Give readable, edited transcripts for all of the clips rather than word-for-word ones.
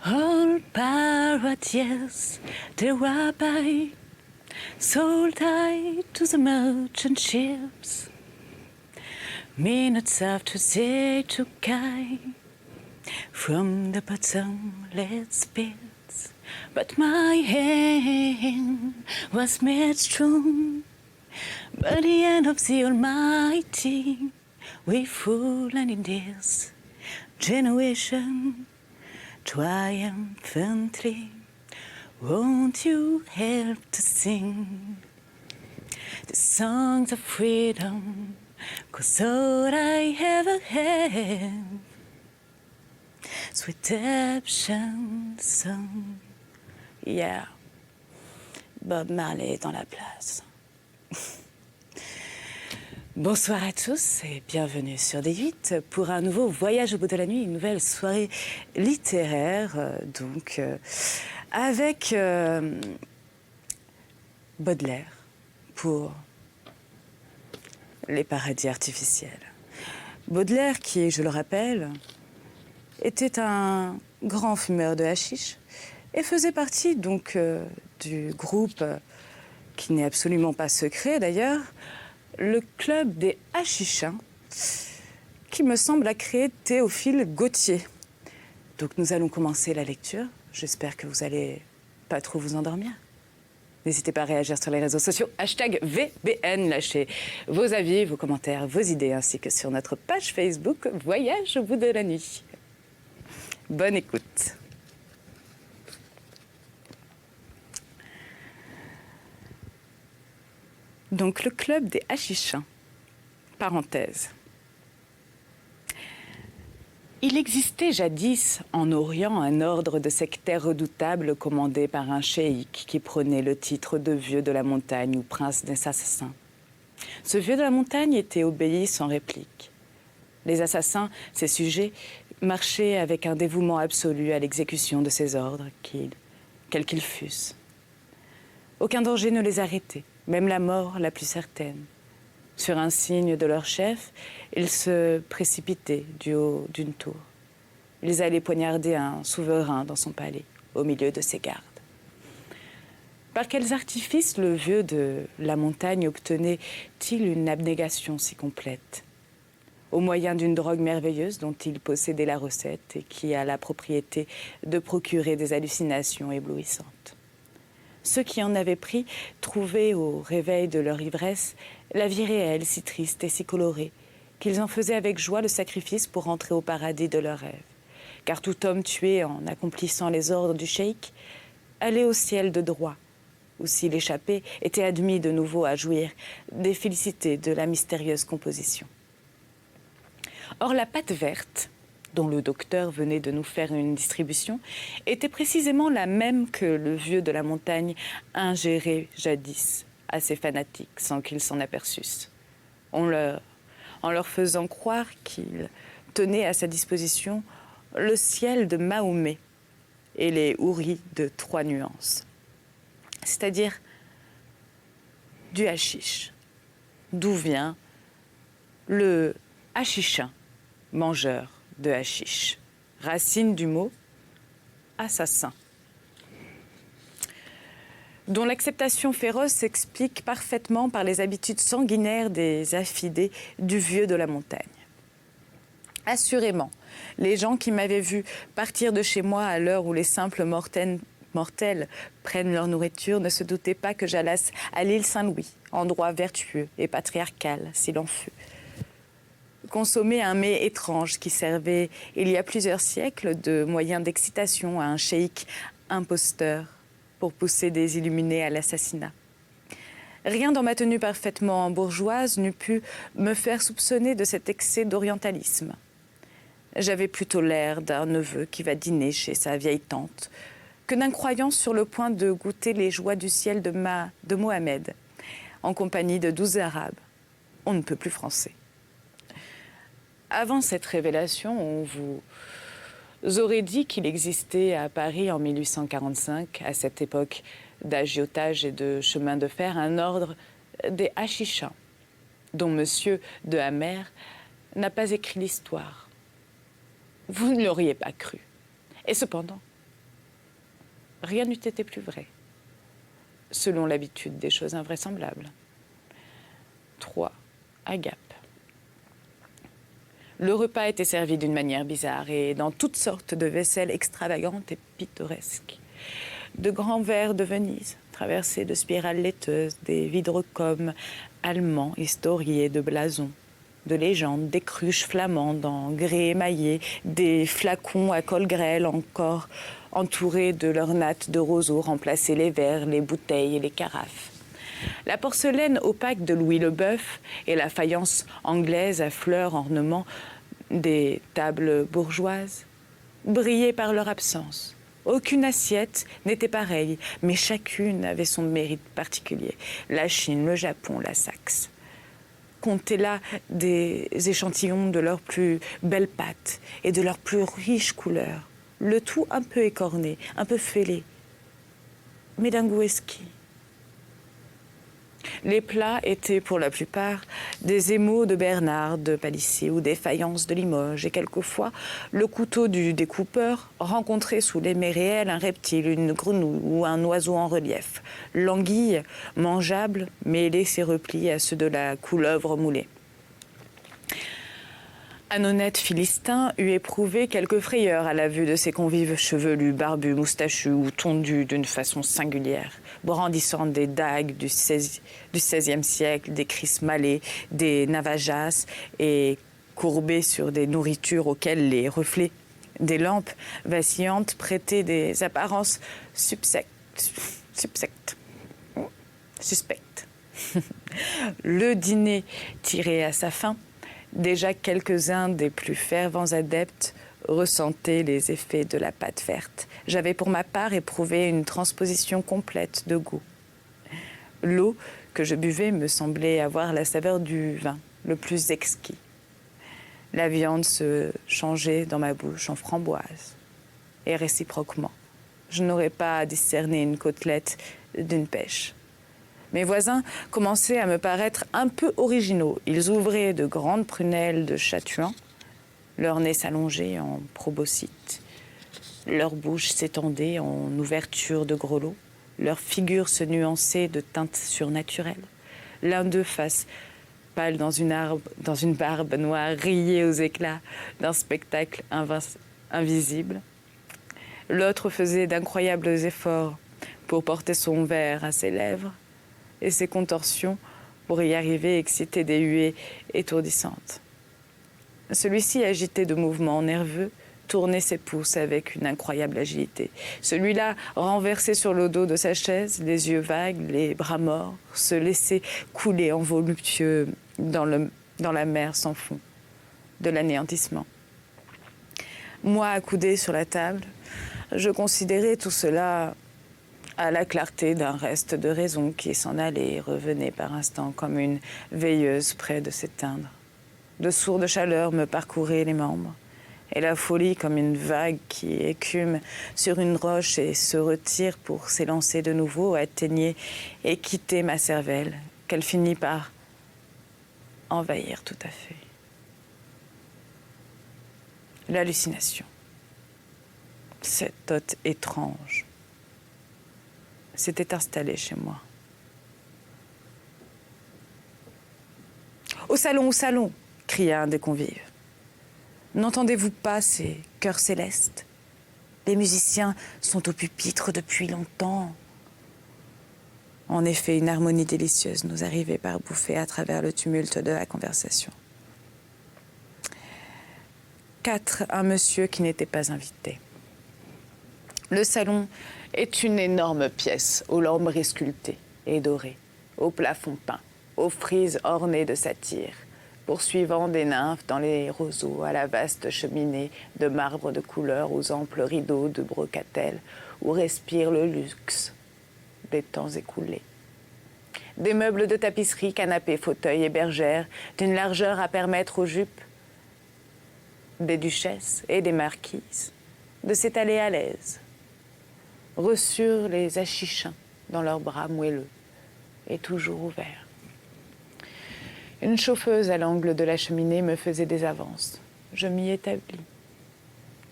All parodies, the rabbi sold I to the merchant ships. Minutes after they took I from the bottomless pits, but my hand was made strong by the hand of the Almighty. We fallen in this generation triumphantly. Won't you help to sing the songs of freedom? 'Cause all I ever have is redemption song. Yeah, Bob Marley est dans la place. Bonsoir à tous et bienvenue sur D8 pour un nouveau voyage au bout de la nuit, une nouvelle soirée littéraire, avec Baudelaire pour les paradis artificiels. Baudelaire qui, je le rappelle, était un grand fumeur de hashish et faisait partie donc du groupe qui n'est absolument pas secret d'ailleurs, le club des Hachichins, qui me semble a créé Théophile Gautier. Donc nous allons commencer la lecture. J'espère que vous allez pas trop vous endormir. N'hésitez pas à réagir sur les réseaux sociaux. #VBN, lâchez vos avis, vos commentaires, vos idées, ainsi que sur notre page Facebook Voyage au bout de la nuit. Bonne écoute. Donc, le club des Hachichins, parenthèse. Il existait jadis en Orient un ordre de sectaires redoutables commandé par un cheikh qui prônait le titre de vieux de la montagne ou prince des assassins. Ce vieux de la montagne était obéi sans réplique. Les assassins, ses sujets, marchaient avec un dévouement absolu à l'exécution de ses ordres, quels qu'ils fussent. Aucun danger ne les arrêtait. Même la mort la plus certaine. Sur un signe de leur chef, ils se précipitaient du haut d'une tour. Ils allaient poignarder un souverain dans son palais, au milieu de ses gardes. Par quels artifices le vieux de la montagne obtenait-il une abnégation si complète? Au moyen d'une drogue merveilleuse dont il possédait la recette et qui a la propriété de procurer des hallucinations éblouissantes. Ceux qui en avaient pris trouvaient au réveil de leur ivresse la vie réelle si triste et si colorée qu'ils en faisaient avec joie le sacrifice pour entrer au paradis de leurs rêves. Car tout homme tué en accomplissant les ordres du cheikh allait au ciel de droit, où s'il échappait était admis de nouveau à jouir des félicités de la mystérieuse composition. Or la pâte verte, dont le docteur venait de nous faire une distribution, était précisément la même que le vieux de la montagne ingérait jadis à ses fanatiques sans qu'ils s'en aperçussent, en leur faisant croire qu'il tenait à sa disposition le ciel de Mahomet et les houris de 3 nuances, c'est-à-dire du hashish, d'où vient le hachichin, mangeur de hashish, racine du mot assassin, dont l'acceptation féroce s'explique parfaitement par les habitudes sanguinaires des affidés du vieux de la montagne. Assurément, les gens qui m'avaient vu partir de chez moi à l'heure où les simples mortels prennent leur nourriture ne se doutaient pas que j'allasse à l'île Saint-Louis, endroit vertueux et patriarcal, s'il en fut. Consommer un mets étrange qui servait, il y a plusieurs siècles, de moyen d'excitation à un cheikh imposteur pour pousser des illuminés à l'assassinat. Rien dans ma tenue parfaitement bourgeoise n'eût pu me faire soupçonner de cet excès d'orientalisme. J'avais plutôt l'air d'un neveu qui va dîner chez sa vieille tante que d'un croyant sur le point de goûter les joies du ciel de Mohamed, en compagnie de 12 Arabes. On ne peut plus français. Avant cette révélation, on vous aurait dit qu'il existait à Paris en 1845, à cette époque d'agiotage et de chemin de fer, un ordre des Hachichins, dont Monsieur de Hammer n'a pas écrit l'histoire. Vous ne l'auriez pas cru. Et cependant, rien n'eût été plus vrai, selon l'habitude des choses invraisemblables. 3. Agapes. Le repas était servi d'une manière bizarre et dans toutes sortes de vaisselles extravagantes et pittoresques. De grands verres de Venise, traversés de spirales laiteuses, des vydrocômes allemands historiés de blasons, de légendes, des cruches flamandes en grès émaillé, des flacons à col grêle encore entourés de leurs nattes de roseaux remplaçaient les verres, les bouteilles et les carafes. La porcelaine opaque de Louis le Boeuf et la faïence anglaise à fleurs ornement des tables bourgeoises brillaient par leur absence. Aucune assiette n'était pareille, mais chacune avait son mérite particulier. La Chine, le Japon, la Saxe. Comptez là des échantillons de leurs plus belles pâtes et de leurs plus riches couleurs. Le tout un peu écorné, un peu fêlé, mais d'un goût exquis. Les plats étaient pour la plupart des émaux de Bernard de Palissy ou des faïences de Limoges et quelquefois le couteau du découpeur rencontrait sous les mets réels un reptile, une grenouille ou un oiseau en relief. L'anguille, mangeable, mêlait ses replis à ceux de la couleuvre moulée. Un honnête Philistin eût éprouvé quelque frayeur à la vue de ses convives chevelus, barbus, moustachus ou tondus d'une façon singulière, brandissant des dagues du XVIe siècle, des kriss malais, des navajas et courbés sur des nourritures auxquelles les reflets des lampes vacillantes prêtaient des apparences suspectes. Le dîner tiré à sa fin, déjà quelques-uns des plus fervents adeptes ressentaient les effets de la pâte verte. J'avais pour ma part éprouvé une transposition complète de goût. L'eau que je buvais me semblait avoir la saveur du vin, le plus exquis. La viande se changeait dans ma bouche en framboise. Et réciproquement, je n'aurais pas à discerner une côtelette d'une pêche. Mes voisins commençaient à me paraître un peu originaux. Ils ouvraient de grandes prunelles de Chatuan, leur nez s'allongeait en proboscite, leur bouche s'étendait en ouverture de grelots, leurs figures se nuançaient de teintes surnaturelles. L'un d'eux, face pâle dans une barbe noire, riait aux éclats d'un spectacle invisible. L'autre faisait d'incroyables efforts pour porter son verre à ses lèvres, et ses contorsions, pour y arriver, excitaient des huées étourdissantes. Celui-ci, agité de mouvements nerveux, tournait ses pouces avec une incroyable agilité. Celui-là, renversé sur le dos de sa chaise, les yeux vagues, les bras morts, se laissait couler en voluptueux dans la mer sans fond de l'anéantissement. Moi, accoudé sur la table, je considérais tout cela à la clarté d'un reste de raison qui s'en allait et revenait par instants comme une veilleuse près de s'éteindre. De sourdes chaleurs me parcouraient les membres, et la folie, comme une vague qui écume sur une roche et se retire pour s'élancer de nouveau, atteignait et quittait ma cervelle, qu'elle finit par envahir tout à fait. L'hallucination, cet hôte étrange, s'était installé chez moi. Au salon, cria un des convives. N'entendez-vous pas ces chœurs célestes? Les musiciens sont au pupitre depuis longtemps. En effet, une harmonie délicieuse nous arrivait par bouffées à travers le tumulte de la conversation. 4, un monsieur qui n'était pas invité. Le salon est une énorme pièce aux lambris sculptés et dorés, au plafond peint, aux frises ornées de satyres, poursuivant des nymphes dans les roseaux à la vaste cheminée de marbre de couleur aux amples rideaux de brocatelle où respire le luxe des temps écoulés. Des meubles de tapisserie, canapés, fauteuils et bergères, d'une largeur à permettre aux jupes des duchesses et des marquises de s'étaler à l'aise, reçurent les achichins dans leurs bras moelleux et toujours ouverts. Une chauffeuse à l'angle de la cheminée me faisait des avances. Je m'y établis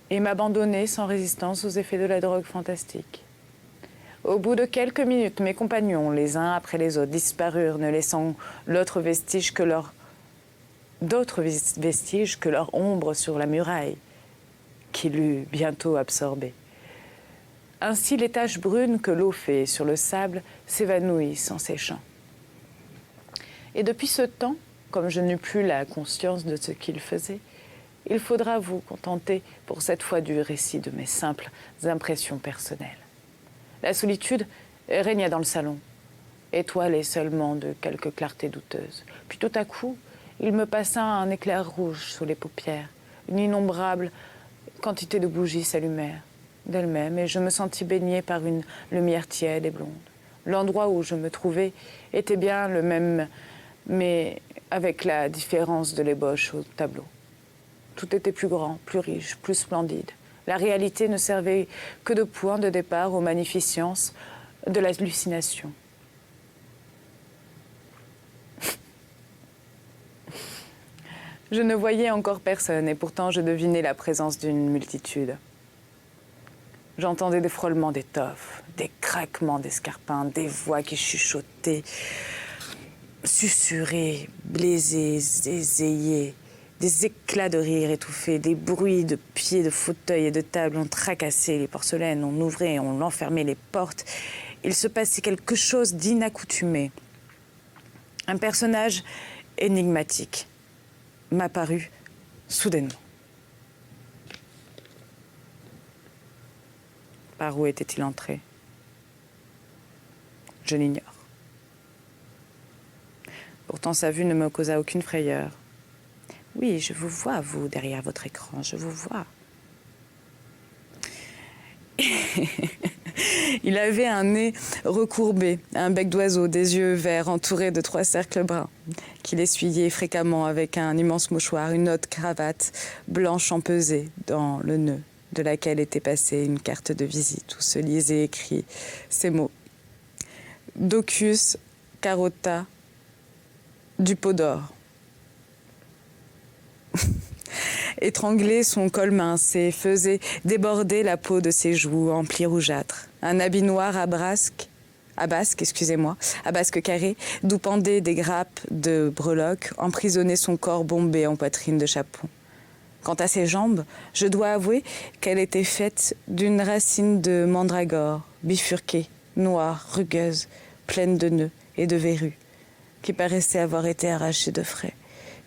et m'abandonnai sans résistance aux effets de la drogue fantastique. Au bout de quelques minutes, mes compagnons, les uns après les autres, disparurent, ne laissant d'autres vestiges que leur ombre sur la muraille, qui l'eût bientôt absorbée. Ainsi, les taches brunes que l'eau fait sur le sable s'évanouissent en séchant. Et depuis ce temps, comme je n'eus plus la conscience de ce qu'il faisait, il faudra vous contenter pour cette fois du récit de mes simples impressions personnelles. La solitude régna dans le salon, étoilée seulement de quelques clartés douteuses. Puis tout à coup, il me passa un éclair rouge sous les paupières. Une innombrable quantité de bougies s'allumèrent d'elles-mêmes et je me sentis baignée par une lumière tiède et blonde. L'endroit où je me trouvais était bien le même, mais avec la différence de l'ébauche au tableau. Tout était plus grand, plus riche, plus splendide. La réalité ne servait que de point de départ aux magnificences de l'hallucination. Je ne voyais encore personne et pourtant je devinais la présence d'une multitude. J'entendais des frôlements d'étoffes, des craquements d'escarpins, des voix qui chuchotaient, susurraient, blaisaient, ésayaient, des éclats de rire étouffés, des bruits de pieds, de fauteuils et de tables. On tracassait les porcelaines, on ouvrait, on enfermait les portes. Il se passait quelque chose d'inaccoutumé. Un personnage énigmatique m'apparut soudainement. Par où était-il entré? Je l'ignore. Pourtant, sa vue ne me causa aucune frayeur. Oui, je vous vois, vous, derrière votre écran, je vous vois. Il avait un nez recourbé, un bec d'oiseau, des yeux verts entourés de 3 cercles bruns, qu'il essuyait fréquemment avec un immense mouchoir, une haute cravate blanche empesée dans le nœud, de laquelle était passée une carte de visite où se lisaient écrits ces mots. Docus carota du pot d'or. Étranglait son col mince et faisait déborder la peau de ses joues en plis rougeâtres. Un habit noir à basque carré, d'où pendaient des grappes de breloques, emprisonnaient son corps bombé en poitrine de chapon. Quant à ses jambes, je dois avouer qu'elle était faite d'une racine de mandragore, bifurquée, noire, rugueuse, pleine de nœuds et de verrues, qui paraissait avoir été arrachée de frais,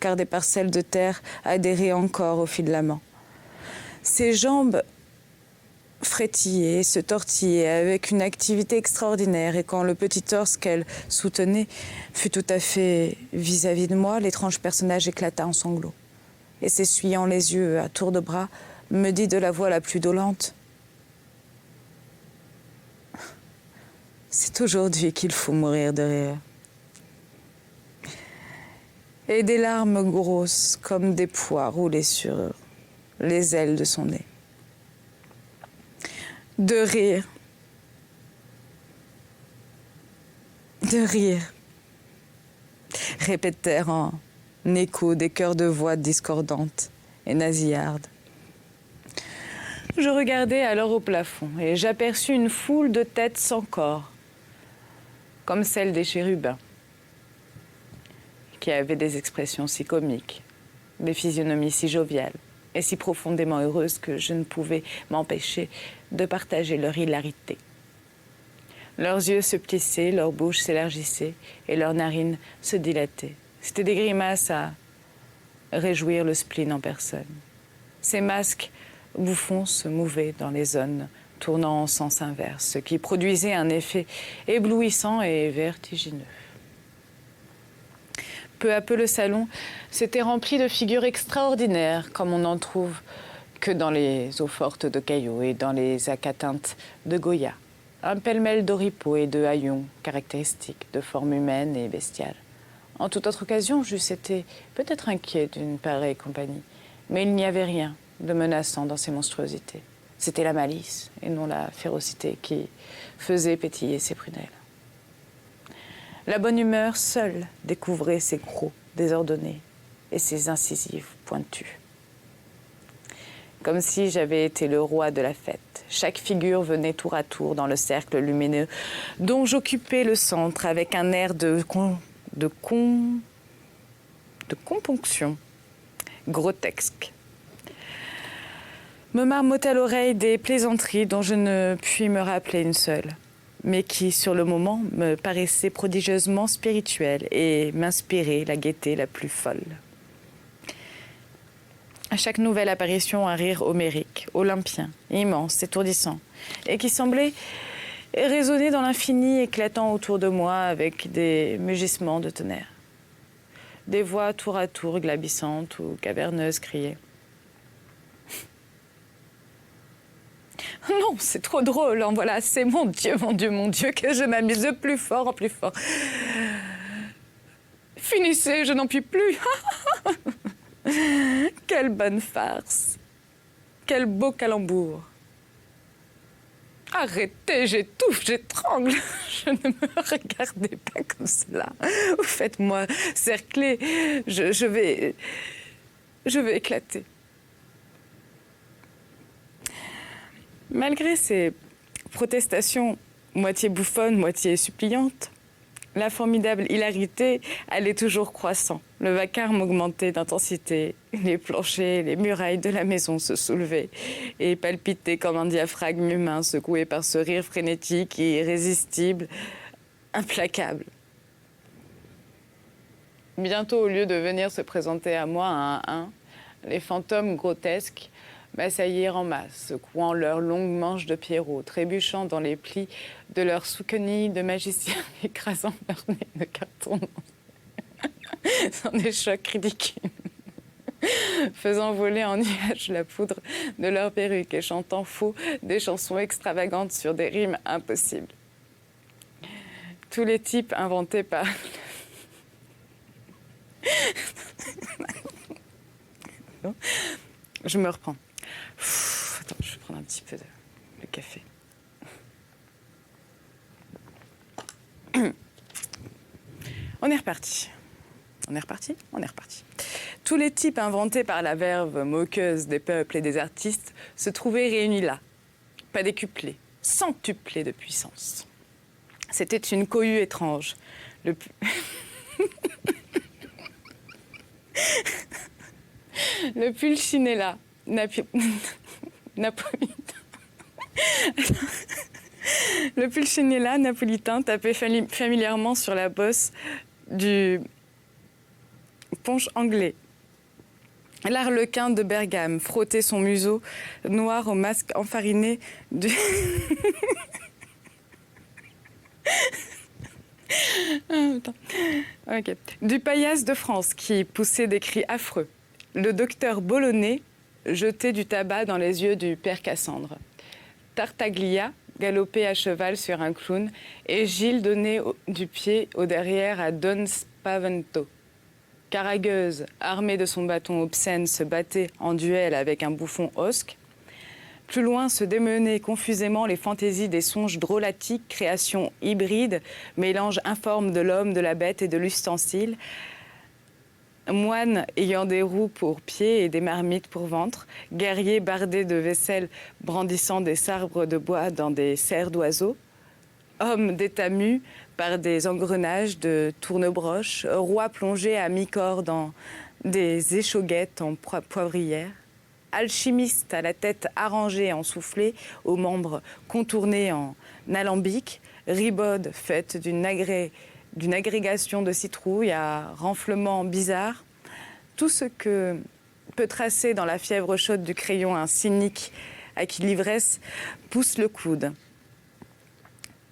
car des parcelles de terre adhéraient encore au filament. Ses jambes frétillaient, se tortillaient avec une activité extraordinaire, et quand le petit torse qu'elle soutenait fut tout à fait vis-à-vis de moi, l'étrange personnage éclata en sanglots. Et s'essuyant les yeux à tour de bras, me dit de la voix la plus dolente: « C'est aujourd'hui qu'il faut mourir de rire. » Et des larmes grosses comme des pois roulaient sur les ailes de son nez. De rire. De rire, répétèrent en écho des chœurs de voix discordantes et nasillardes. Je regardai alors au plafond et j'aperçus une foule de têtes sans corps, comme celle des chérubins, qui avaient des expressions si comiques, des physionomies si joviales et si profondément heureuses que je ne pouvais m'empêcher de partager leur hilarité. Leurs yeux se plissaient, leur bouche s'élargissait et leurs narines se dilataient. C'étaient des grimaces à réjouir le spleen en personne. Ces masques bouffons se mouvaient dans les zones tournant en sens inverse, ce qui produisait un effet éblouissant et vertigineux. Peu à peu, le salon s'était rempli de figures extraordinaires, comme on n'en trouve que dans les eaux-fortes de Caillou et dans les acathintes de Goya. Un pêle-mêle d'oripeaux et de haillons caractéristiques, de forme humaine et bestiale. En toute autre occasion, j'eusse été peut-être inquiet d'une pareille compagnie, mais il n'y avait rien de menaçant dans ces monstruosités. C'était la malice et non la férocité qui faisait pétiller ses prunelles. La bonne humeur seule découvrait ses crocs désordonnés et ses incisives pointues. Comme si j'avais été le roi de la fête, Chaque figure venait tour à tour dans le cercle lumineux dont j'occupais le centre avec un air de componction grotesque. Me marmottait à l'oreille des plaisanteries dont je ne puis me rappeler une seule, mais qui, sur le moment, me paraissaient prodigieusement spirituelles et m'inspiraient la gaieté la plus folle. À chaque nouvelle apparition, un rire homérique, olympien, immense, étourdissant, et qui semblait résonner dans l'infini, éclatant autour de moi avec des mugissements de tonnerre. Des voix tour à tour glabissantes ou caverneuses criaient. Non, c'est trop drôle, en voilà, c'est mon Dieu, que je m'amuse de plus fort en plus fort. Finissez, je n'en puis plus. Quelle bonne farce. Quel beau calembour. Arrêtez, j'étouffe, j'étrangle. Je ne me regardez pas comme cela. Vous faites-moi cercler. Je vais éclater. Malgré ces protestations moitié bouffonnes, moitié suppliantes, la formidable hilarité allait toujours croissant. Le vacarme augmentait d'intensité. Les planchers, les murailles de la maison se soulevaient et palpitaient comme un diaphragme humain secoué par ce rire frénétique et irrésistible, implacable. Bientôt, au lieu de venir se présenter à moi un à un, les fantômes grotesques m'assaillirent en masse, secouant leurs longues manches de pierrot, trébuchant dans les plis de leurs sous-quenilles de magiciens, écrasant leur nez de carton dans des chocs ridicules, faisant voler en nuages la poudre de leurs perruques et chantant faux des chansons extravagantes sur des rimes impossibles. Tous les types inventés par... Je me reprends. Attends, je vais prendre un petit peu de café. On est reparti. Tous les types inventés par la verve moqueuse des peuples et des artistes se trouvaient réunis là, pas décuplés, centuplés de puissance. C'était une cohue étrange. Le Pulcinella Le Pulcinella napolitain tapait familièrement sur la bosse du punch anglais. L'arlequin de Bergame frottait son museau noir au masque enfariné du... du paillasse de France qui poussait des cris affreux. Le docteur Bollonnet jetait du tabac dans les yeux du père Cassandre. Tartaglia galopait à cheval sur un clown et Gilles donnait du pied au derrière à Don Spavento. Caragueuse, armée de son bâton obscène, se battait en duel avec un bouffon hosque. Plus loin se démenaient confusément les fantaisies des songes drôlatiques, créations hybrides, mélange informe de l'homme, de la bête et de l'ustensile. Moines ayant des roues pour pieds et des marmites pour ventre, guerriers bardés de vaisselle brandissant des sabres de bois dans des serres d'oiseaux, hommes d'état mus par des engrenages de tournebroches, rois plongés à mi-corps dans des échauguettes en poivrière, alchimistes à la tête arrangée en soufflet, aux membres contournés en alambic, ribaudes faites d'une agrégation de citrouilles à renflements bizarres, tout ce que peut tracer dans la fièvre chaude du crayon un cynique à qui l'ivresse pousse le coude.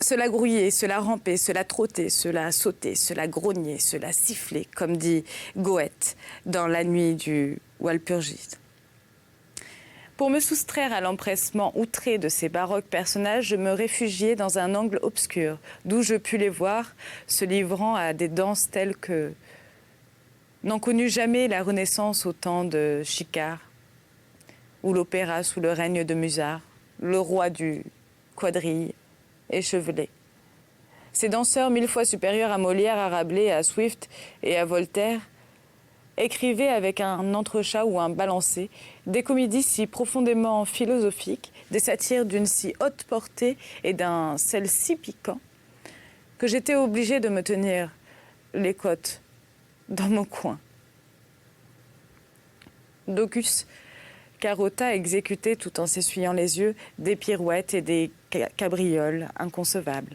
Cela grouillait, cela rampait, cela trottait, cela sautait, cela grognait, cela sifflait, comme dit Goethe dans La nuit du Walpurgis. Pour me soustraire à l'empressement outré de ces baroques personnages, je me réfugiais dans un angle obscur, d'où je pus les voir se livrant à des danses telles que n'en connut jamais la Renaissance au temps de Chicard, ou l'opéra sous le règne de Musard, le roi du quadrille échevelé. Ces danseurs 1000 fois supérieurs à Molière, à Rabelais, à Swift et à Voltaire écrivait avec un entrechat ou un balancé des comédies si profondément philosophiques, des satires d'une si haute portée et d'un sel si piquant, que j'étais obligée de me tenir les côtes dans mon coin. Docus Carota exécutait, tout en s'essuyant les yeux, des pirouettes et des cabrioles inconcevables.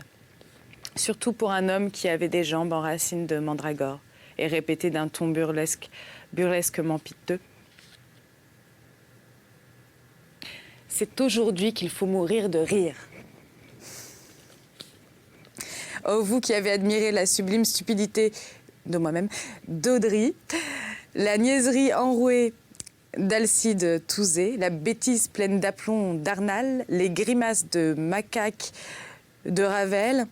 Surtout pour un homme qui avait des jambes en racines de mandragore et répétait d'un ton burlesquement piteux. C'est aujourd'hui qu'il faut mourir de rire. Oh, vous qui avez admiré la sublime stupidité de moi-même, d'Audry, la niaiserie enrouée d'Alcide Touzé, la bêtise pleine d'aplomb d'Arnal, les grimaces de macaque de Ravel,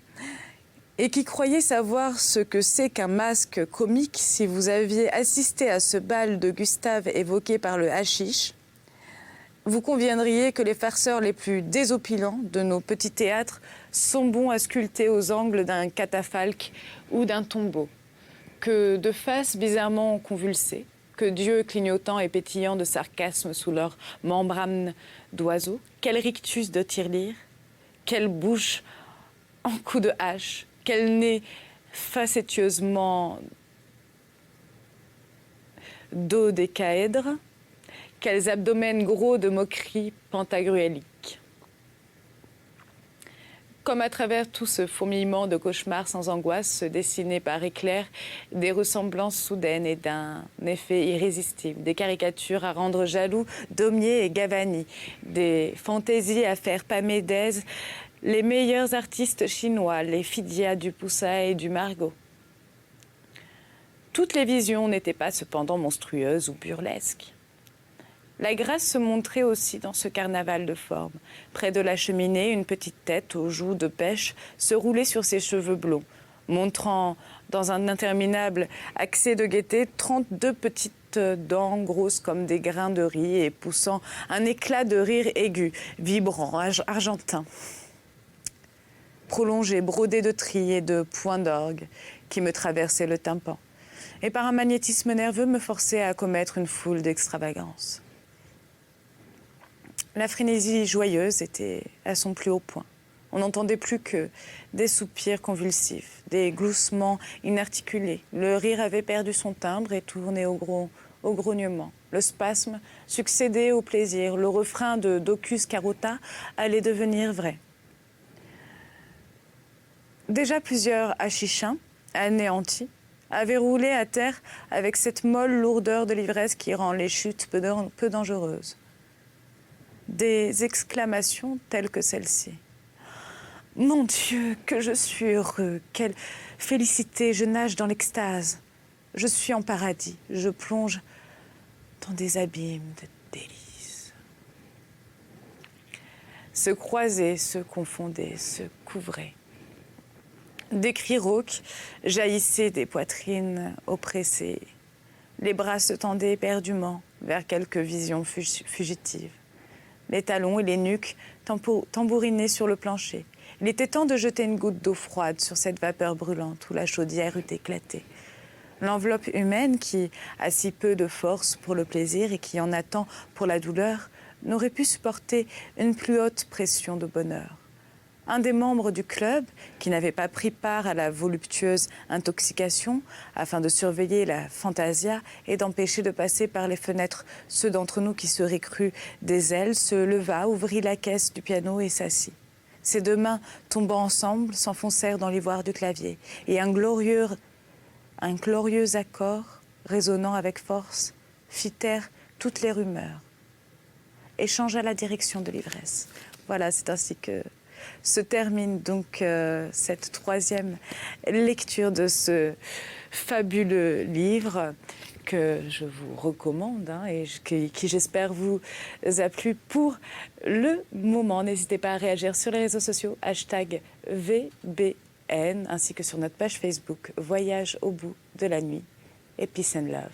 et qui croyait savoir ce que c'est qu'un masque comique si vous aviez assisté à ce bal de Gustave évoqué par le hashish, vous conviendriez que les farceurs les plus désopilants de nos petits théâtres sont bons à sculpter aux angles d'un catafalque ou d'un tombeau, que de faces bizarrement convulsées, que d'yeux clignotants et pétillants de sarcasme sous leur membrane d'oiseau, quel rictus de tirelire, quelle bouche en coup de hache, quel nez facétieusement dodécaèdre, quels abdomens gros de moquerie pantagruélique. Comme à travers tout ce fourmillement de cauchemars sans angoisse se dessinaient par éclairs des ressemblances soudaines et d'un effet irrésistible, des caricatures à rendre jaloux Daumier et Gavani, des fantaisies à faire pâmer d'aise les meilleurs artistes chinois, les Phidias du Poussin et du Margot. Toutes les visions n'étaient pas cependant monstrueuses ou burlesques. La grâce se montrait aussi dans ce carnaval de formes. Près de la cheminée, une petite tête aux joues de pêche se roulait sur ses cheveux blonds, montrant dans un interminable accès de gaieté 32 petites dents grosses comme des grains de riz et poussant un éclat de rire aigu, vibrant, argentin, prolongé, brodé de trilles et de points d'orgue qui me traversaient le tympan et par un magnétisme nerveux me forçait à commettre une foule d'extravagances. La frénésie joyeuse était à son plus haut point. On n'entendait plus que des soupirs convulsifs, des gloussements inarticulés. Le rire avait perdu son timbre et tournait au grognement. Le spasme succédait au plaisir. Le refrain de Docus Carota allait devenir vrai. Déjà plusieurs hachichins, anéantis, avaient roulé à terre avec cette molle lourdeur de l'ivresse qui rend les chutes peu dangereuses. Des exclamations telles que celle-ci. « Mon Dieu, que je suis heureux, quelle félicité, je nage dans l'extase. Je suis en paradis, je plonge dans des abîmes de délices. » Se croisaient, se confondaient, se couvraient. Des cris rauques jaillissaient des poitrines oppressées. Les bras se tendaient éperdument vers quelques visions fugitives. Les talons et les nuques tambourinaient sur le plancher. Il était temps de jeter une goutte d'eau froide sur cette vapeur brûlante où la chaudière eût éclaté. L'enveloppe humaine qui a si peu de force pour le plaisir et qui en a tant pour la douleur n'aurait pu supporter une plus haute pression de bonheur. Un des membres du club, qui n'avait pas pris part à la voluptueuse intoxication, afin de surveiller la fantasia et d'empêcher de passer par les fenêtres ceux d'entre nous qui seraient crus des ailes, se leva, ouvrit la caisse du piano et s'assit. Ses deux mains tombant ensemble s'enfoncèrent dans l'ivoire du clavier, et un glorieux accord, résonnant avec force, fit taire toutes les rumeurs et changea la direction de l'ivresse. Voilà, c'est ainsi que se termine donc cette troisième lecture de ce fabuleux livre que je vous recommande et qui j'espère vous a plu pour le moment. N'hésitez pas à réagir sur les réseaux sociaux, #VBN, ainsi que sur notre page Facebook Voyage au bout de la nuit et Peace and Love.